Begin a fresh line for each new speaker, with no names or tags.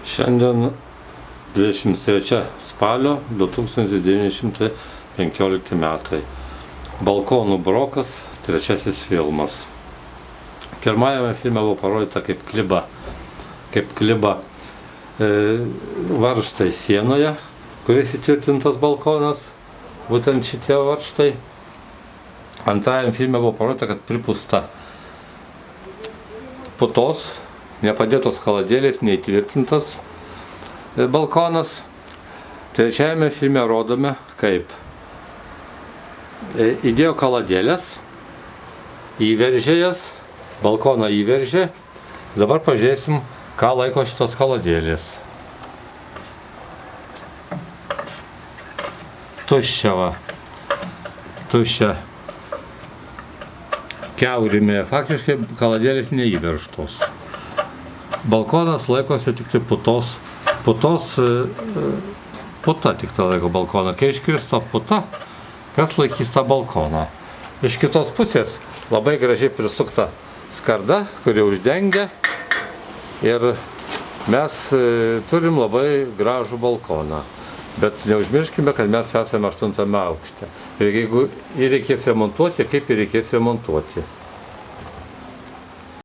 Šiandien 23 spalio 1915 metai. Balkonų brokas, trečiasis filmas. Pirmajame filme buvo parodyta kaip kliba varžtai sienoje, kuris įtvirtintas balkonas, būtent šitie varžtai. Antrajame filme buvo parodyta, kad pripūsta putos, nepadėtos kaladėlės, neįtvirtintas balkonas. Trečiajame filme rodome, kaip įdėjo kaladėlės, įveržė jas, balkoną įveržė. Dabar pažiūrėsim, ką laiko šitos kaladėlės. Tuščia va. Tuščia. Kiaurimė. Faktiškai kaladėlės neįveržtos. Balkonas laikosi tik tai putos. Puta tik tai laiko balkoną. Kai iškirsta puta, kas laikys tą balkoną? Iš kitos pusės labai gražiai prisukta skarda, kuri uždengia. Ir mes turim labai gražų balkoną. Bet neužmirškime, kad mes esame 8 aukšte. Ir jeigu jį reikės remontuoti, kaip jį reikės remontuoti.